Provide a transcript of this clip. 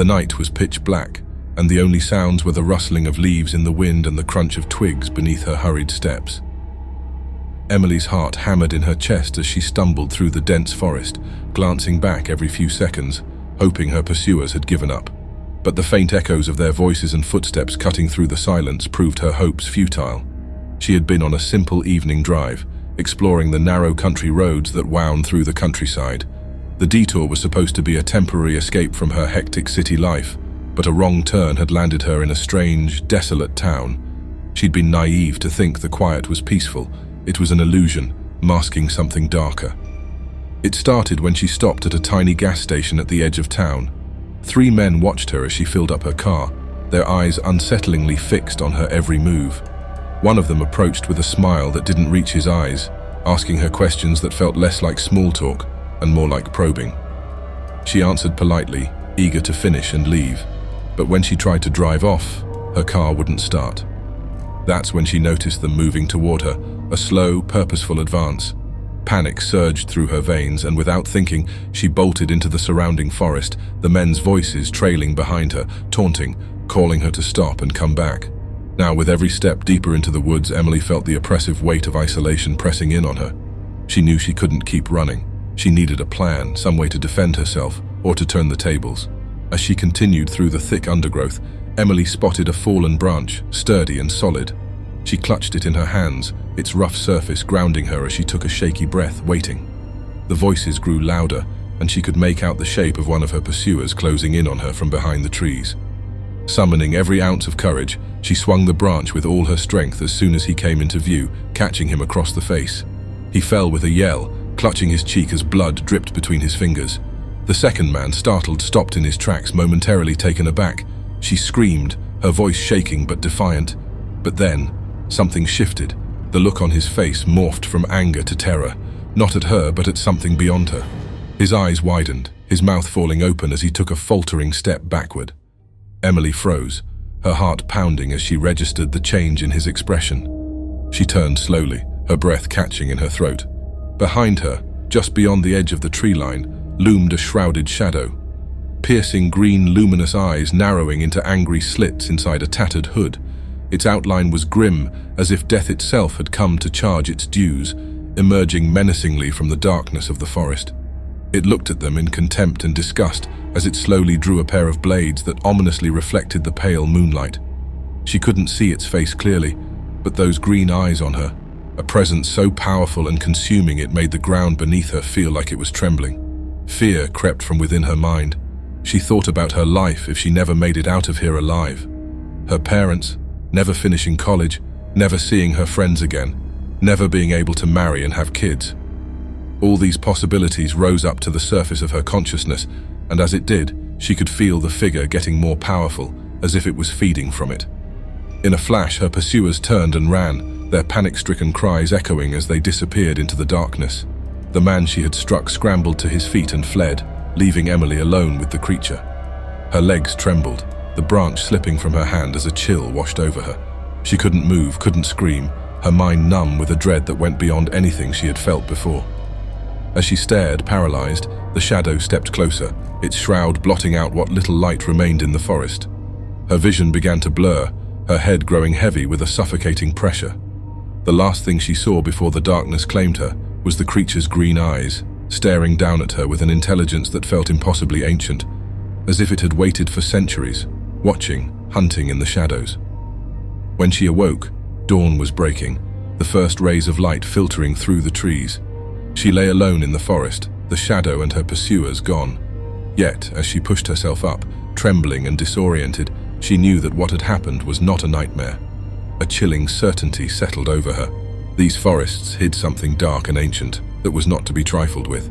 The night was pitch black, and the only sounds were the rustling of leaves in the wind and the crunch of twigs beneath her hurried steps. Emily's heart hammered in her chest as she stumbled through the dense forest, glancing back every few seconds, hoping her pursuers had given up. But the faint echoes of their voices and footsteps cutting through the silence proved her hopes futile. She had been on a simple evening drive, exploring the narrow country roads that wound through the countryside. The detour was supposed to be a temporary escape from her hectic city life, but a wrong turn had landed her in a strange, desolate town. She'd been naive to think the quiet was peaceful. It was an illusion, masking something darker. It started when she stopped at a tiny gas station at the edge of town. 3 men watched her as she filled up her car, their eyes unsettlingly fixed on her every move. One of them approached with a smile that didn't reach his eyes, asking her questions that felt less like small talk and more like probing. She answered politely, eager to finish and leave, but when she tried to drive off, her car wouldn't start. That's when she noticed them moving toward her, a slow, purposeful advance. Panic surged through her veins, and without thinking, she bolted into the surrounding forest, the men's voices trailing behind her, taunting, calling her to stop and come back. Now, with every step deeper into the woods, Emily felt the oppressive weight of isolation pressing in on her. She knew she couldn't keep running. She needed a plan, some way to defend herself, or to turn the tables. As she continued through the thick undergrowth, Emily spotted a fallen branch, sturdy and solid. She clutched it in her hands, its rough surface grounding her as she took a shaky breath, waiting. The voices grew louder, and she could make out the shape of one of her pursuers closing in on her from behind the trees. Summoning every ounce of courage, she swung the branch with all her strength as soon as he came into view, catching him across the face. He fell with a yell, clutching his cheek as blood dripped between his fingers. The second man, startled, stopped in his tracks, momentarily taken aback. She screamed, her voice shaking but defiant. But then, something shifted. The look on his face morphed from anger to terror, not at her but at something beyond her. His eyes widened, his mouth falling open as he took a faltering step backward. Emily froze, her heart pounding as she registered the change in his expression. She turned slowly, her breath catching in her throat. Behind her, just beyond the edge of the tree line, loomed a shrouded shadow. Piercing green luminous eyes narrowing into angry slits inside a tattered hood. Its outline was grim, as if death itself had come to charge its dues, emerging menacingly from the darkness of the forest. It looked at them in contempt and disgust as it slowly drew a pair of blades that ominously reflected the pale moonlight. She couldn't see its face clearly, but those green eyes on her, a presence so powerful and consuming it made the ground beneath her feel like it was trembling. Fear crept from within her mind. She thought about her life if she never made it out of here alive. Her parents, never finishing college, never seeing her friends again, never being able to marry and have kids. All these possibilities rose up to the surface of her consciousness, and as it did, she could feel the figure getting more powerful, as if it was feeding from it. In a flash, her pursuers turned and ran, their panic-stricken cries echoing as they disappeared into the darkness. The man she had struck scrambled to his feet and fled, leaving Emily alone with the creature. Her legs trembled, the branch slipping from her hand as a chill washed over her. She couldn't move, couldn't scream, her mind numb with a dread that went beyond anything she had felt before. As she stared, paralyzed, the shadow stepped closer, its shroud blotting out what little light remained in the forest. Her vision began to blur, her head growing heavy with a suffocating pressure. The last thing she saw before the darkness claimed her was the creature's green eyes, staring down at her with an intelligence that felt impossibly ancient, as if it had waited for centuries, watching, hunting in the shadows. When she awoke, dawn was breaking, the first rays of light filtering through the trees. She lay alone in the forest, the shadow and her pursuers gone. Yet, as she pushed herself up, trembling and disoriented, she knew that what had happened was not a nightmare. A chilling certainty settled over her. These forests hid something dark and ancient that was not to be trifled with.